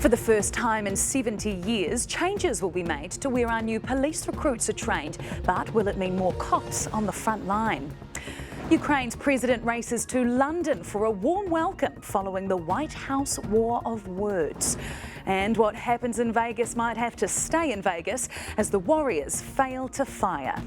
For the first time in 70 years, changes will be made to where our new police recruits are trained. But will it mean more cops on the front line? Ukraine's president races to London for a warm welcome following the White House war of words. And what happens in Vegas might have to stay in Vegas as the Warriors fail to fire.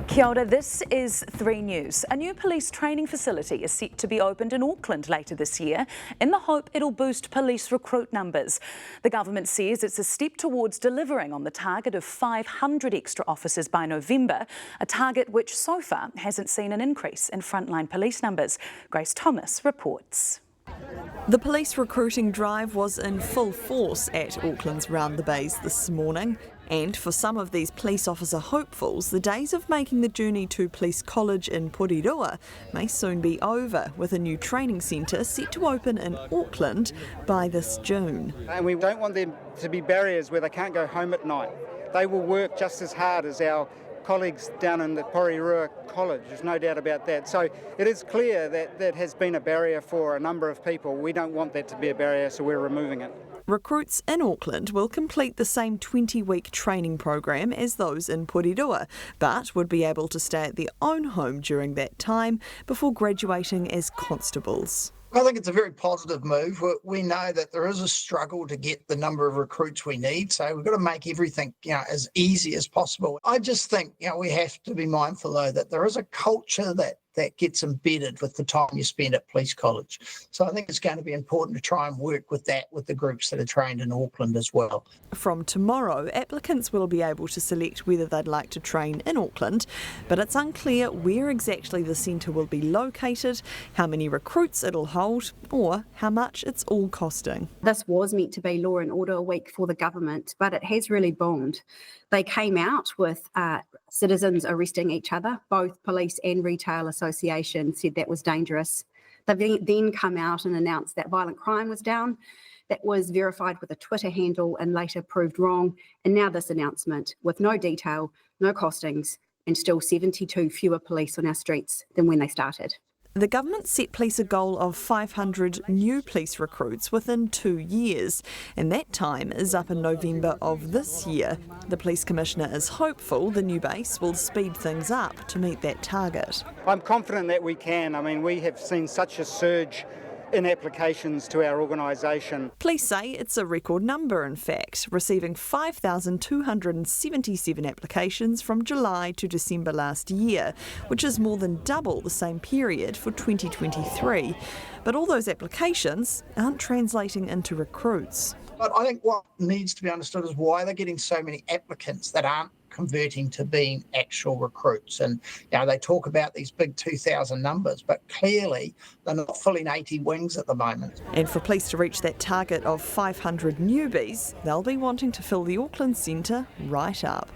Kia ora, this is 3 News. A new police training facility is set to be opened in Auckland later this year in the hope it'll boost police recruit numbers. The government says it's a step towards delivering on the target of 500 extra officers by November, a target which so far hasn't seen an increase in frontline police numbers. Grace Thomas reports. The police recruiting drive was in full force at Auckland's Round the Bays this morning. And for some of these police officer hopefuls, the days of making the journey to Police College in Porirua may soon be over, with a new training centre set to open in Auckland by this June. And we don't want them to be barriers where they can't go home at night. They will work just as hard as our colleagues down in the Porirua College, there's no doubt about that. So it is clear that that has been a barrier for a number of people. We don't want that to be a barrier, so we're removing it. Recruits in Auckland will complete the same 20-week training program as those in Porirua, but would be able to stay at their own home during that time before graduating as constables. I think it's a very positive move. We know that there is a struggle to get the number of recruits we need, so we've got to make everything, as easy as possible. I just think, we have to be mindful, though, that there is a culture that gets embedded with the time you spend at police college. So I think it's going to be important to try and work with that with the groups that are trained in Auckland as well. From tomorrow, applicants will be able to select whether they'd like to train in Auckland, but it's unclear where exactly the centre will be located, how many recruits it'll hold, or how much it's all costing. This was meant to be law and order week for the government, but it has really boomed. They came out with citizens arresting each other. Both police and retail associations said that was dangerous. They've then come out and announced that violent crime was down. That was verified with a Twitter handle and later proved wrong. And now this announcement with no detail, no costings, and still 72 fewer police on our streets than when they started. The government set police a goal of 500 new police recruits within 2 years, and that time is up in November of this year. The Police Commissioner is hopeful the new base will speed things up to meet that target. I'm confident that we can. I mean, we have seen such a surge in applications to our organisation. Police say it's a record number, in fact, receiving 5,277 applications from July to December last year, which is more than double the same period for 2023. But all those applications aren't translating into recruits. But I think what needs to be understood is why they're getting so many applicants that aren't converting to being actual recruits. And they talk about these big 2,000 numbers, but clearly they're not filling 80 wings at the moment. And for police to reach that target of 500 newbies, they'll be wanting to fill the Auckland centre right up.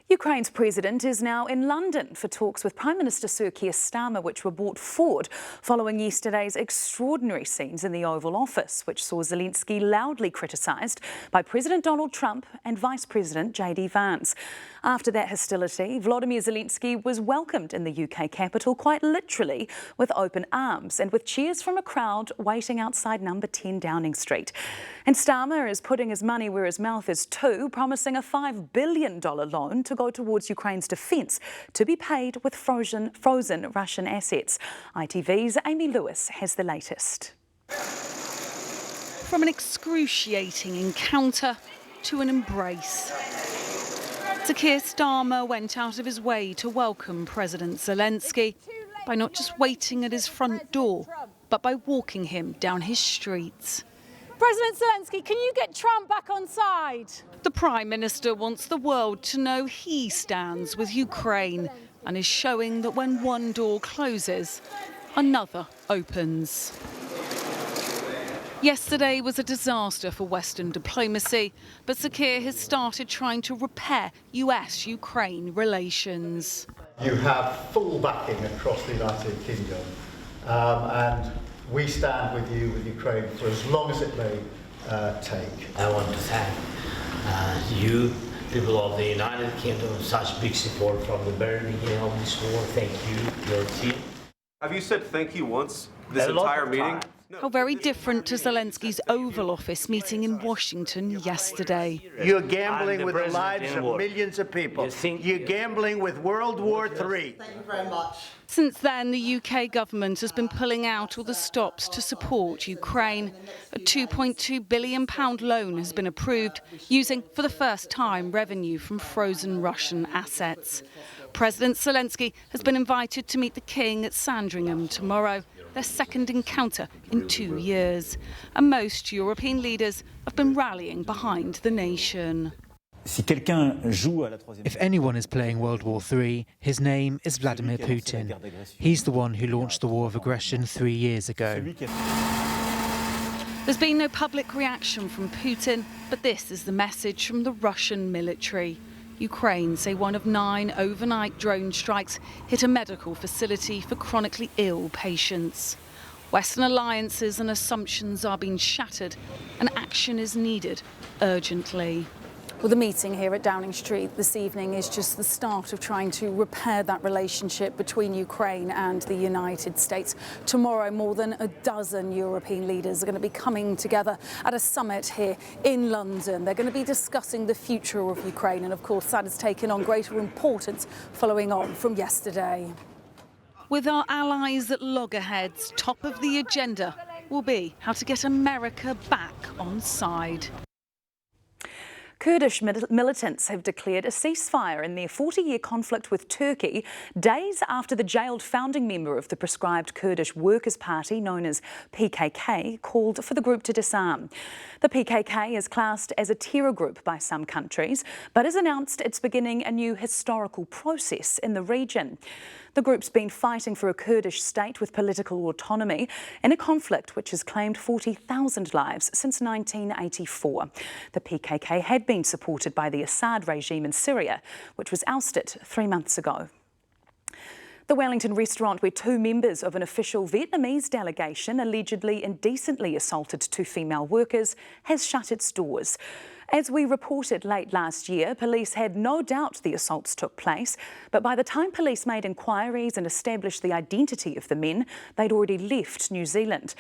Ukraine's president is now in London for talks with Prime Minister Sir Keir Starmer, which were brought forward following yesterday's extraordinary scenes in the Oval Office, which saw Zelensky loudly criticised by President Donald Trump and Vice President JD Vance. After that hostility, Volodymyr Zelensky was welcomed in the UK capital quite literally with open arms and with cheers from a crowd waiting outside number 10 Downing Street. And Starmer is putting his money where his mouth is too, promising a $5 billion loan to go towards Ukraine's defence, to be paid with frozen Russian assets. ITV's Amy Lewis has the latest. From an excruciating encounter to an embrace, Sir Keir Starmer went out of his way to welcome President Zelensky by not just waiting at his front door, but by walking him down his streets. President Zelensky, can you get Trump back on side? The Prime Minister wants the world to know he stands with Ukraine and is showing that when one door closes, another opens. Yesterday was a disaster for Western diplomacy, but Sir Keir has started trying to repair US-Ukraine relations. You have full backing across the United Kingdom, and we stand with you, with Ukraine, for as long as it may take. I want to thank you people of the United Kingdom, such big support from the very beginning of this war. Thank you, your team. Have you said thank you once this entire meeting? How very different to Zelensky's Oval Office meeting in Washington yesterday. You're gambling with the lives of millions of people. You're gambling with World War III. Thank you very much. Since then, the UK government has been pulling out all the stops to support Ukraine. A £2.2 billion loan has been approved, using for the first time revenue from frozen Russian assets. President Zelensky has been invited to meet the King at Sandringham tomorrow, their second encounter in 2 years. And most European leaders have been rallying behind the nation. If anyone is playing World War III, his name is Vladimir Putin. He's the one who launched the war of aggression 3 years ago. There's been no public reaction from Putin, but this is the message from the Russian military. Ukraine say one of 9 overnight drone strikes hit a medical facility for chronically ill patients. Western alliances and assumptions are being shattered, and action is needed urgently. Well, the meeting here at Downing Street this evening is just the start of trying to repair that relationship between Ukraine and the United States. Tomorrow, more than a dozen European leaders are going to be coming together at a summit here in London. They're going to be discussing the future of Ukraine, and of course that has taken on greater importance following on from yesterday. With our allies at loggerheads, top of the agenda will be how to get America back on side. Kurdish militants have declared a ceasefire in their 40-year conflict with Turkey, days after the jailed founding member of the proscribed Kurdish Workers' Party, known as PKK, called for the group to disarm. The PKK is classed as a terror group by some countries, but has announced it's beginning a new historical process in the region. The group's been fighting for a Kurdish state with political autonomy in a conflict which has claimed 40,000 lives since 1984. The PKK had been supported by the Assad regime in Syria, which was ousted 3 months ago. The Wellington restaurant where 2 members of an official Vietnamese delegation allegedly indecently assaulted 2 female workers has shut its doors. As we reported late last year, police had no doubt the assaults took place, but by the time police made inquiries and established the identity of the men, they'd already left New Zealand.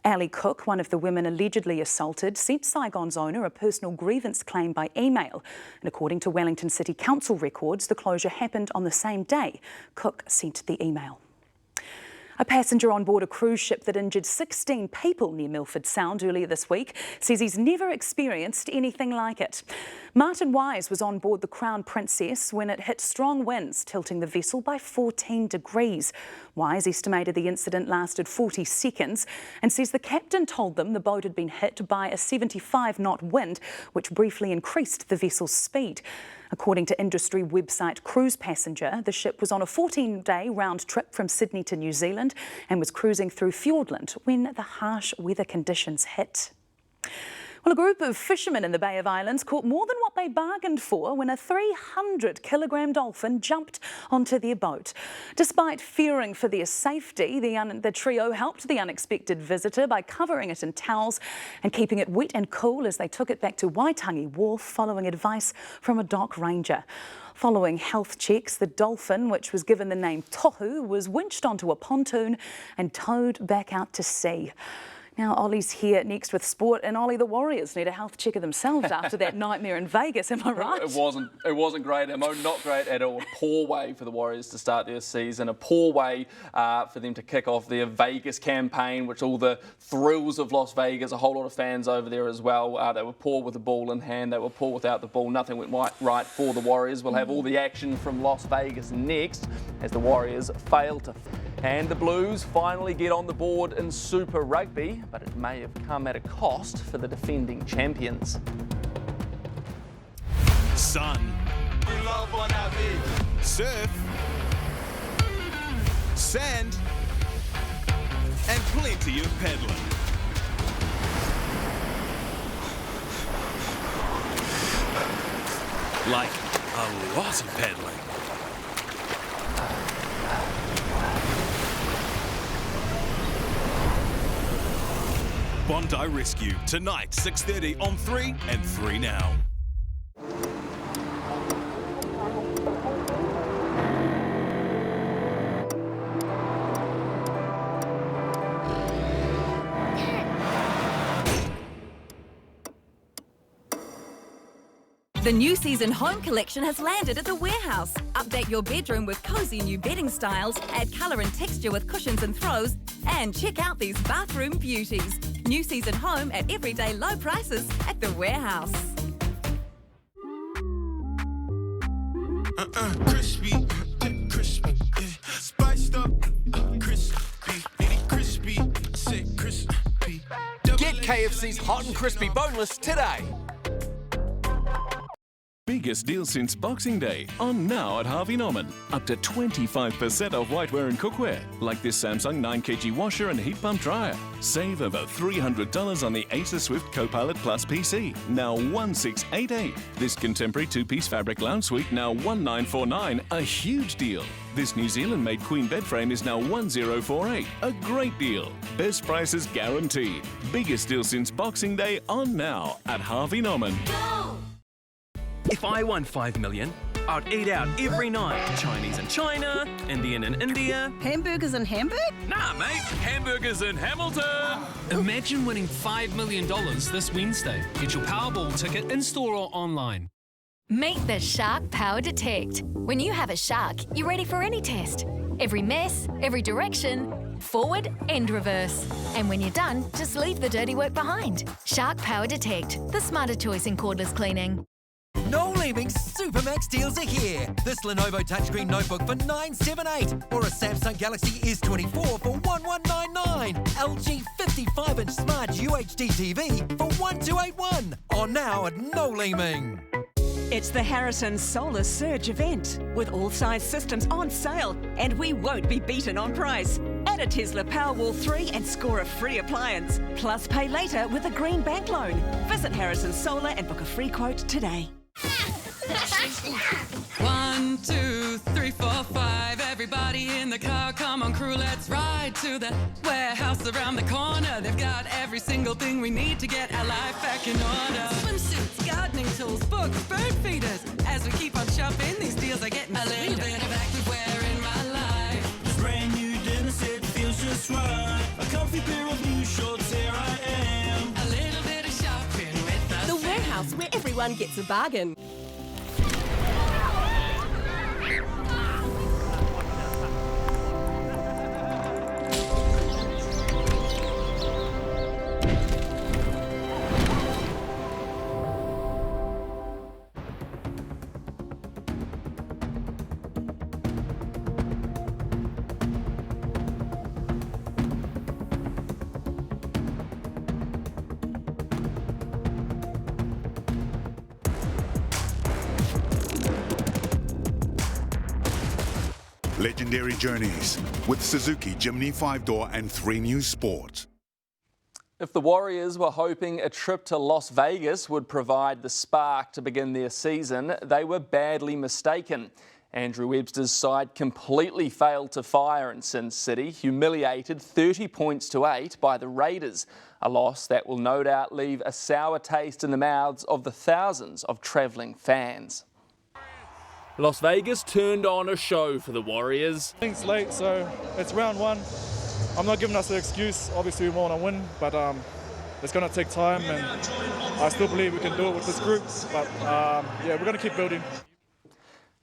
Ollie Cook, one of the women allegedly assaulted, sent Saigon's owner a personal grievance claim by email. And according to Wellington City Council records, the closure happened on the same day Cook sent the email. A passenger on board a cruise ship that injured 16 people near Milford Sound earlier this week says he's never experienced anything like it. Martin Wise was on board the Crown Princess when it hit strong winds, tilting the vessel by 14 degrees. Wise estimated the incident lasted 40 seconds and says the captain told them the boat had been hit by a 75-knot wind, which briefly increased the vessel's speed. According to industry website Cruise Passenger, the ship was on a 14-day round trip from Sydney to New Zealand and was cruising through Fiordland when the harsh weather conditions hit. Well, a group of fishermen in the Bay of Islands caught more than what they bargained for when a 300-kilogram dolphin jumped onto their boat. Despite fearing for their safety, the trio helped the unexpected visitor by covering it in towels and keeping it wet and cool as they took it back to Waitangi Wharf following advice from a dock ranger. Following health checks, the dolphin, which was given the name Tohu, was winched onto a pontoon and towed back out to sea. Now, Ollie's here next with sport, and Ollie, the Warriors need a health check of themselves after that nightmare in Vegas, am I right? It wasn't great, Imo, not great at all. A poor way for the Warriors to start their season, a poor way for them to kick off their Vegas campaign, which all the thrills of Las Vegas, a whole lot of fans over there as well. They were poor with the ball in hand, they were poor without the ball, nothing went right for the Warriors. We'll have all the action from Las Vegas next as the Warriors fail to... And the Blues finally get on the board in Super Rugby, but it may have come at a cost for the defending champions. Sun, surf, sand, and plenty of peddling. Like a lot of peddling. Bondi Rescue, tonight, 6:30 on 3 and 3 Now. The new season home collection has landed at the Warehouse. Update your bedroom with cosy new bedding styles, add colour and texture with cushions and throws, and check out these bathroom beauties. New season home at everyday low prices at the Warehouse. Crispy, crispy, spiced up, crispy, crispy, say crispy. Get KFC's hot and crispy boneless today. Biggest deal since Boxing Day on now at Harvey Norman. Up to 25% off whiteware and cookware, like this Samsung 9kg washer and heat pump dryer. Save over $300 on the Acer Swift Copilot Plus PC, now $1,688. This contemporary two-piece fabric lounge suite, now $1,949, a huge deal. This New Zealand-made queen bed frame is now $1,048, a great deal. Best prices guaranteed. Biggest deal since Boxing Day on now at Harvey Norman. If I won $5 million, I'd eat out every night. Chinese in China, Indian in India. Hamburgers in Hamburg? Nah, mate. Hamburgers in Hamilton. Imagine winning $5 million this Wednesday. Get your Powerball ticket in-store or online. Meet the Shark Power Detect. When you have a shark, you're ready for any test. Every mess, every direction, forward and reverse. And when you're done, just leave the dirty work behind. Shark Power Detect, the smarter choice in cordless cleaning. No Leeming Supermax deals are here. This Lenovo touchscreen notebook for $978 or a Samsung Galaxy S24 for $1199. LG 55-inch smart UHD TV for $1281. On now at No Leeming. It's the Harrison Solar Surge event with all size systems on sale, and we won't be beaten on price. Add a Tesla Powerwall 3 and score a free appliance. Plus pay later with a green bank loan. Visit Harrison Solar and book a free quote today. 1, 2, 3, 4, 5. Everybody in the car, come on crew, let's ride to the warehouse around the corner. They've got every single thing we need to get our life back in order. Swimsuits, gardening tools, books, bird feeders. As we keep on shopping, these deals are getting a little bit of activewear in my life. This brand new dinner set feels just right. A comfy pair of new shorts, here I am. A little bit of shopping with us. The Warehouse, where everyone gets a bargain. Legendary journeys with Suzuki Jimny 5-door and 3 New Sport. If the Warriors were hoping a trip to Las Vegas would provide the spark to begin their season, they were badly mistaken. Andrew Webster's side completely failed to fire in Sin City, humiliated 30 points to 8 by the Raiders, a loss that will no doubt leave a sour taste in the mouths of the thousands of travelling fans. Las Vegas turned on a show for the Warriors. It's late, so it's round one. I'm not giving us an excuse. Obviously, we want to win, but it's going to take time, and I still believe we can do it with this group. But yeah, we're going to keep building.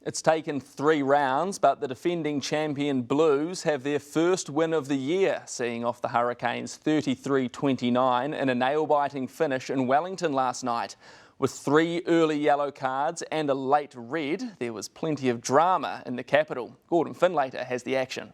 It's taken 3 rounds, but the defending champion Blues have their first win of the year, seeing off the Hurricanes 33-29 in a nail-biting finish in Wellington last night. With 3 early yellow cards and a late red, there was plenty of drama in the capital. Gordon Finlater has the action.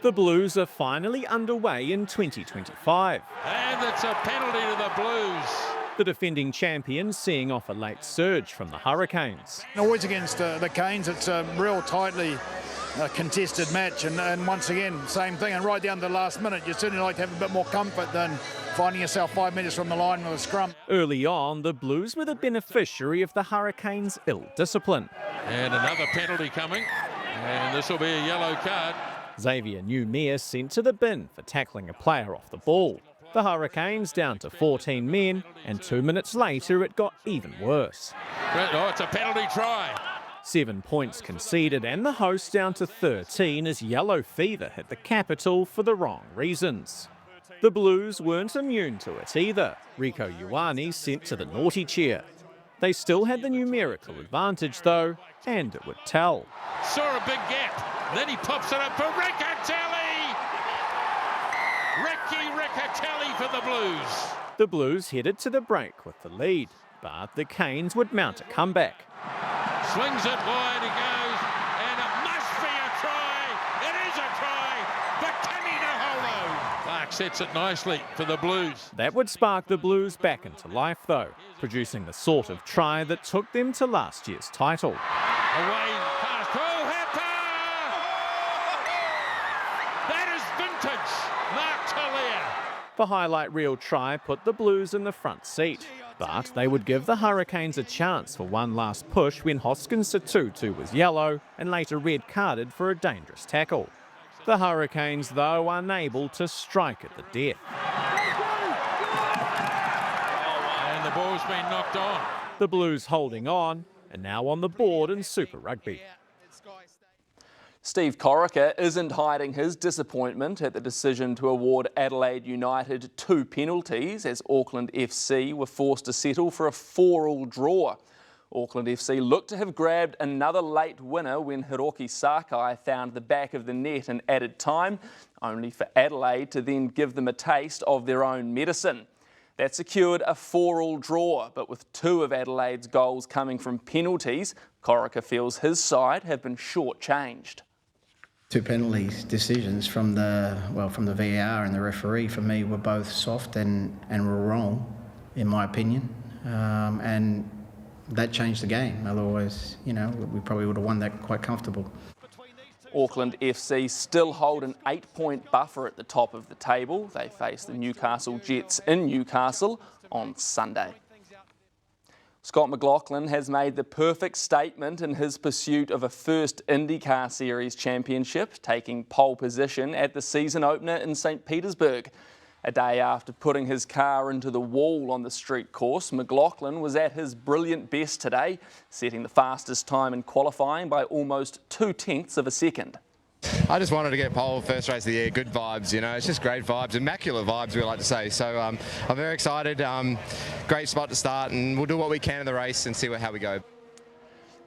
The Blues are finally underway in 2025. And it's a penalty to the Blues. The defending champions seeing off a late surge from the Hurricanes. Always against the Canes, it's a real tightly contested match, and once again, same thing, and right down to the last minute, you certainly like to have a bit more comfort than finding yourself 5 metres from the line with a scrum. Early on, the Blues were the beneficiary of the Hurricanes' ill discipline. And another penalty coming, and this will be a yellow card. Xavier Newmere sent to the bin for tackling a player off the ball. The Hurricanes down to 14 men, and 2 minutes later it got even worse. Oh, it's a penalty try. 7 points conceded and the hosts down to 13 as yellow fever hit the capital for the wrong reasons. The Blues weren't immune to it either. Rieko Ioane sent to the naughty chair. They still had the numerical advantage though, and it would tell. Saw a big gap. Then he pops it up for Riccatelli. Riccatelli for the Blues. The Blues headed to the break with the lead, but the Canes would mount a comeback. Swings it wide, he goes, and it must be a try. It is a try, but Kenny Naholo. Clark sets it nicely for the Blues. That would spark the Blues back into life though, producing the sort of try that took them to last year's title. Away past Happer! That is vintage Mark Talia. The highlight reel try put the Blues in the front seat, but they would give the Hurricanes a chance for one last push when Hoskins Satutu was yellow and later red-carded for a dangerous tackle. The Hurricanes, though, unable to strike at the death. And the ball's been knocked on. The Blues holding on, and now on the board in Super Rugby. Steve Corica isn't hiding his disappointment at the decision to award Adelaide United 2 penalties as Auckland FC were forced to settle for a 4-4 draw. Auckland FC looked to have grabbed another late winner when Hiroki Sakai found the back of the net in added time, only for Adelaide to then give them a taste of their own medicine. That secured a 4-4 draw, but with 2 of Adelaide's goals coming from penalties, Corica feels his side have been shortchanged. 2 penalties decisions from the VAR and the referee for me were both soft and were wrong, in my opinion, and that changed the game. Otherwise, we probably would have won that quite comfortable. Auckland FC still hold an 8-point buffer at the top of the table. They face the Newcastle Jets in Newcastle on Sunday. Scott McLaughlin has made the perfect statement in his pursuit of a first IndyCar Series championship, taking pole position at the season opener in St. Petersburg. A day after putting his car into the wall on the street course, McLaughlin was at his brilliant best today, setting the fastest time in qualifying by almost 0.2 of a second. I just wanted to get pole first race of the year, good vibes, it's just great vibes, immaculate vibes we like to say. So I'm very excited, great spot to start, and we'll do what we can in the race and see how we go.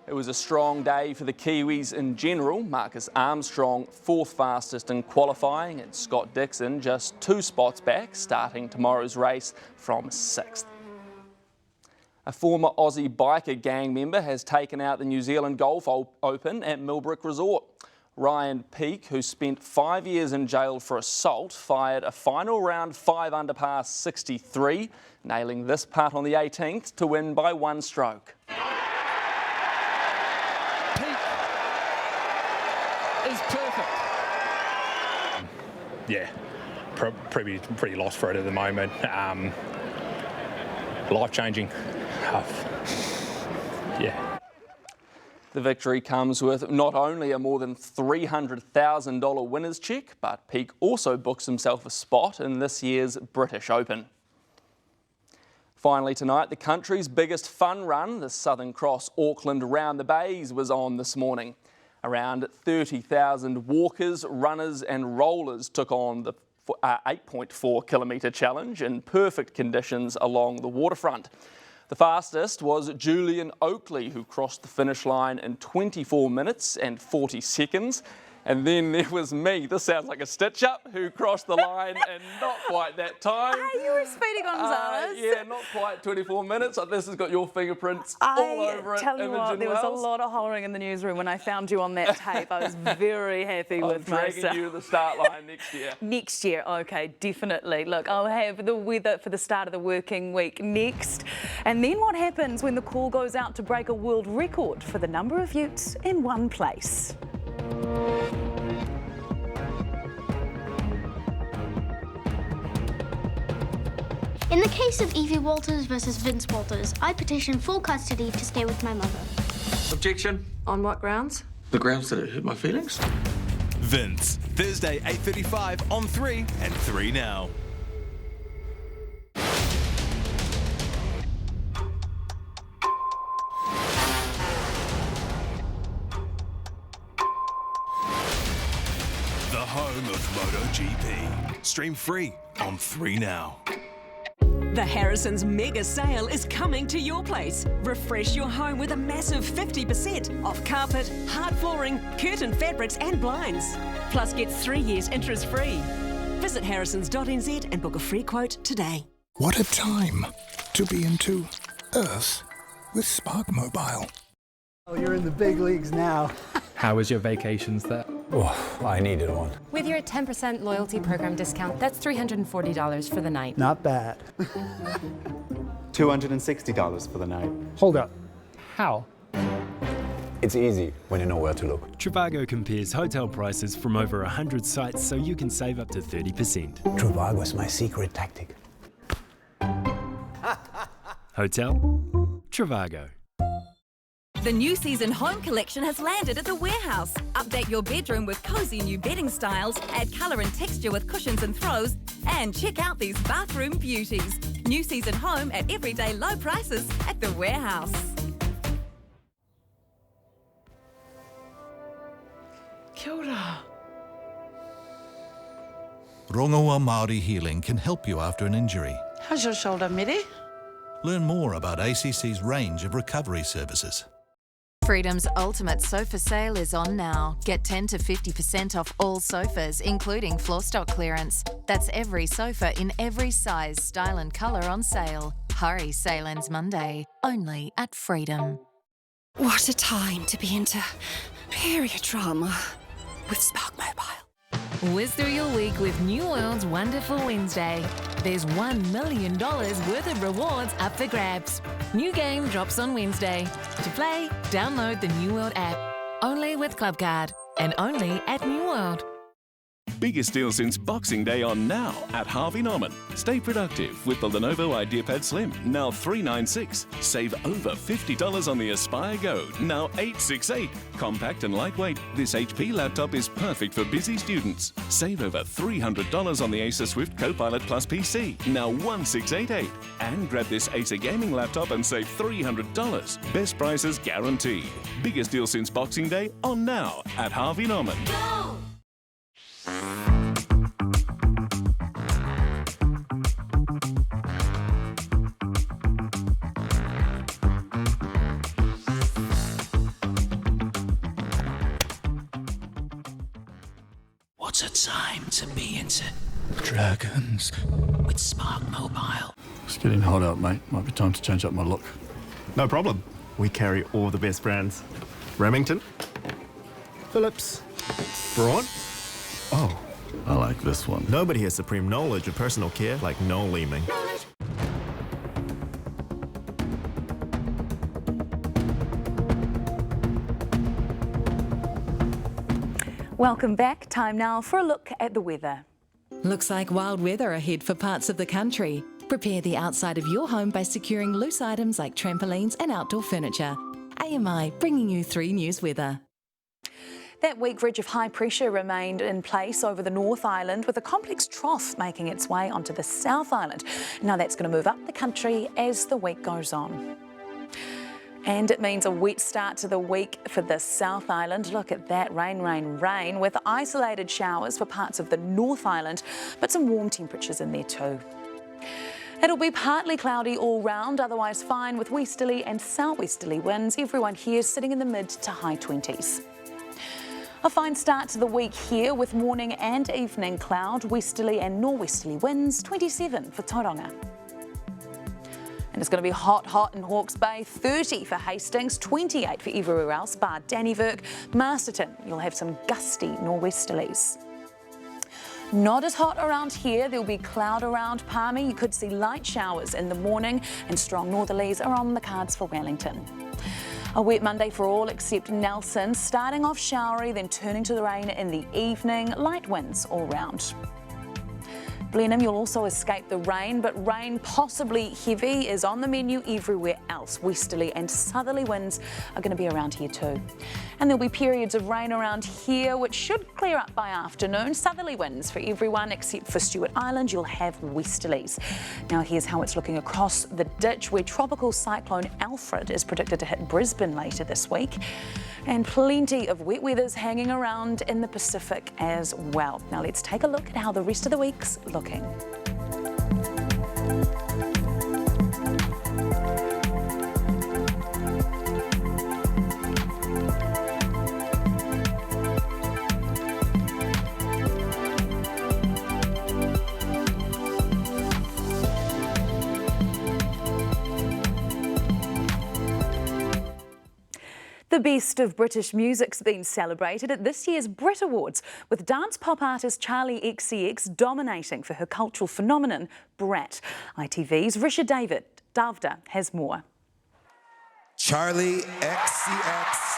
It was a strong day for the Kiwis in general. Marcus Armstrong 4th fastest in qualifying and Scott Dixon just 2 spots back, starting tomorrow's race from 6th. A former Aussie biker gang member has taken out the New Zealand Golf Open at Millbrook Resort. Ryan Peake, who spent 5 years in jail for assault, fired a final round 5 under par 63, nailing this putt on the 18th to win by 1 stroke. Is perfect. Yeah, pretty lost for it at the moment. Life-changing. Yeah. The victory comes with not only a more than $300,000 winner's cheque, but Peake also books himself a spot in this year's British Open. Finally tonight, the country's biggest fun run, the Southern Cross Auckland Round the Bays, was on this morning. Around 30,000 walkers, runners and rollers took on the 8.4 kilometre challenge in perfect conditions along the waterfront. The fastest was Julian Oakley, who crossed the finish line in 24 minutes and 40 seconds. And then there was me, this sounds like a stitch-up, who crossed the line in not quite that time. Hey, you were speedy Gonzalez. Yeah, not quite 24 minutes. This has got your fingerprints all over it. I tell you what, there was a lot of hollering in the newsroom when I found you on that tape. I was very happy with myself. I'm dragging you to the start line next year. Next year, okay, definitely. Look, I'll have the weather for the start of the working week next. And then what happens when the call goes out to break a world record for the number of utes in one place? In the case of Evie Walters versus Vince Walters, I petition full custody to stay with my mother. Objection. On what grounds? The grounds that it hurt my feelings. Vince, Thursday 8:35 on 3 and 3 Now. The home of MotoGP. Stream free on 3 Now. The Harrison's mega sale is coming to your place. Refresh your home with a massive 50% off carpet, hard flooring, curtain fabrics and blinds. Plus get 3 years interest free. Visit harrisons.nz and book a free quote today. What a time to be into Earth with Spark Mobile. Oh, you're in the big leagues now. How was your vacations there? Oh, I needed one. With your 10% loyalty program discount, that's $340 for the night. Not bad. $260 for the night. Hold up. How? It's easy when you know where to look. Trivago compares hotel prices from over 100 sites so you can save up to 30%. Trivago is my secret tactic. Hotel Trivago. The new season home collection has landed at the Warehouse. Update your bedroom with cozy new bedding styles, add colour and texture with cushions and throws, and check out these bathroom beauties. New season home at everyday low prices at the Warehouse. Kia ora. Rongoa Māori Healing can help you after an injury. How's your shoulder, Miri? Learn more about ACC's range of recovery services. Freedom's ultimate sofa sale is on now. Get 10 to 50% off all sofas, including floor stock clearance. That's every sofa in every size, style and colour on sale. Hurry, sale ends Monday. Only at Freedom. What a time to be into period drama with Spark Mobile. Whiz through your week with New World's Wonderful Wednesday. There's $1 million worth of rewards up for grabs. New game drops on Wednesday. To play, download the New World app. Only with Clubcard and only at New World. Biggest deal since Boxing Day on now at Harvey Norman. Stay productive with the Lenovo IdeaPad Slim, now $396. Save over $50 on the Aspire Go, now $868. Compact and lightweight, this HP laptop is perfect for busy students. Save over $300 on the Acer Swift Copilot Plus PC, now $1688. And grab this Acer gaming laptop and save $300. Best prices guaranteed. Biggest deal since Boxing Day on now at Harvey Norman. Go! What's a time to be into dragons with Spark Mobile? It's getting hot out, mate. Might be time to change up my look. No problem. We carry all the best brands. Remington, Phillips, Braun. Oh, I like this one. Nobody has supreme knowledge of personal care like Noel Leeming. Welcome back. Time now for a look at the weather. Looks like wild weather ahead for parts of the country. Prepare the outside of your home by securing loose items like trampolines and outdoor furniture. AMI bringing you 3 News weather. That weak ridge of high pressure remained in place over the North Island, with a complex trough making its way onto the South Island. Now that's going to move up the country as the week goes on. And it means a wet start to the week for the South Island. Look at that, rain, rain, rain, with isolated showers for parts of the North Island, but some warm temperatures in there too. It'll be partly cloudy all round, otherwise fine with westerly and southwesterly winds. Everyone here sitting in the mid to high 20s. A fine start to the week here with morning and evening cloud, westerly and northwesterly winds, 27 for Tauranga. And it's going to be hot, hot in Hawke's Bay, 30 for Hastings, 28 for everywhere else, bar Dannyvirk, Masterton. You'll have some gusty northwesterlies. Not as hot around here. There'll be cloud around Palmy. You could see light showers in the morning, and strong northerlies are on the cards for Wellington. A wet Monday for all except Nelson, starting off showery, then turning to the rain in the evening. Light winds all round. Blenheim, you'll also escape the rain, but rain possibly heavy is on the menu everywhere else. Westerly and southerly winds are going to be around here too. And there'll be periods of rain around here, which should clear up by afternoon. Southerly winds for everyone except for Stewart Island. You'll have westerlies. Now here's how it's looking across the ditch, where tropical cyclone Alfred is predicted to hit Brisbane later this week. And plenty of wet weather's hanging around in the Pacific as well. Now let's take a look at how the rest of the week's looking. best of British music's been celebrated at this year's Brit Awards, with dance pop artist Charlie XCX dominating for her cultural phenomenon, Brat. ITV's Risha Davda has more. Charlie XCX.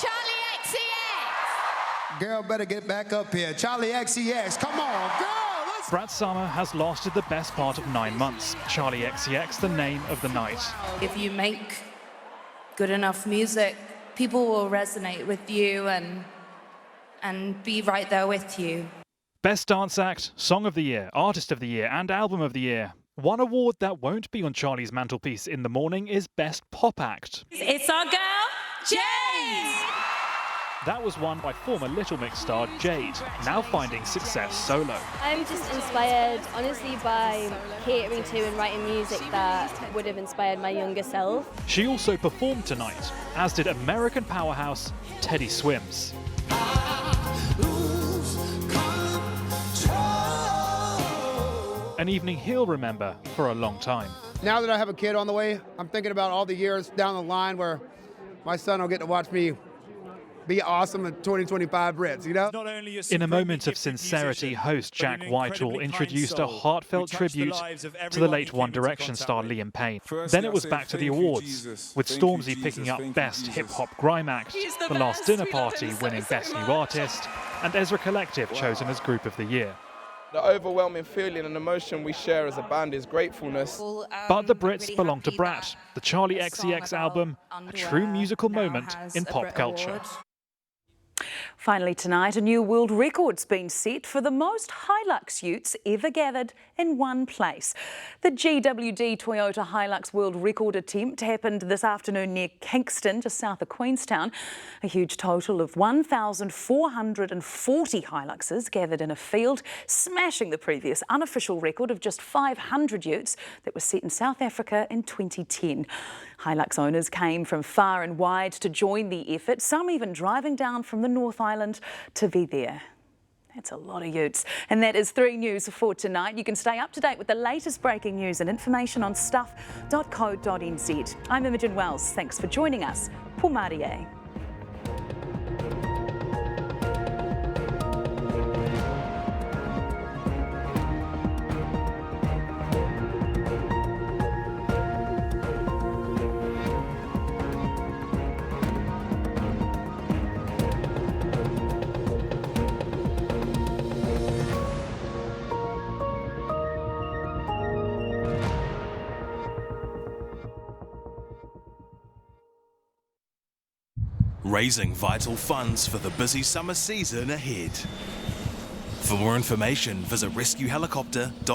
Charlie XCX! Girl, better get back up here. Charlie XCX, come on, girl! Brat Summer has lasted the best part of 9 months. Charlie XCX, the name of the night. If you make good enough music, people will resonate with you and be right there with you. Best Dance Act, Song of the Year, Artist of the Year and Album of the Year. One award that won't be on Charlie's mantelpiece in the morning is Best Pop Act. It's our girl, Jade! That was won by former Little Mix star Jade, now finding success solo. I'm just inspired, honestly, by catering to and writing music that would have inspired my younger self. She also performed tonight, as did American powerhouse Teddy Swims. An evening he'll remember for a long time. Now that I have a kid on the way, I'm thinking about all the years down the line where my son will get to watch me be awesome at 2025 Brits, you know? In a moment of sincerity, host Jack Whitehall introduced a heartfelt tribute to the late One Direction star Liam Payne. Then it was back to the awards, with Stormzy picking up Best Hip Hop Grime Act, The Last Dinner Party winning Best New Artist, and Ezra Collective chosen as Group of the Year. The overwhelming feeling and emotion we share as a band is gratefulness. But the Brits belong to Brat, the Charlie XCX album, a true musical moment in pop culture. Finally tonight, a new world record's been set for the most Hilux utes ever gathered in one place. The GWD Toyota Hilux world record attempt happened this afternoon near Kingston, just south of Queenstown. A huge total of 1,440 Hiluxes gathered in a field, smashing the previous unofficial record of just 500 utes that was set in South Africa in 2010. Hilux owners came from far and wide to join the effort, some even driving down from the North Island to be there. That's a lot of utes. And that is 3 News for tonight. You can stay up to date with the latest breaking news and information on stuff.co.nz. I'm Imogen Wells. Thanks for joining us. Pour Marie. Raising vital funds for the busy summer season ahead. For more information, visit rescuehelicopter.co.nz.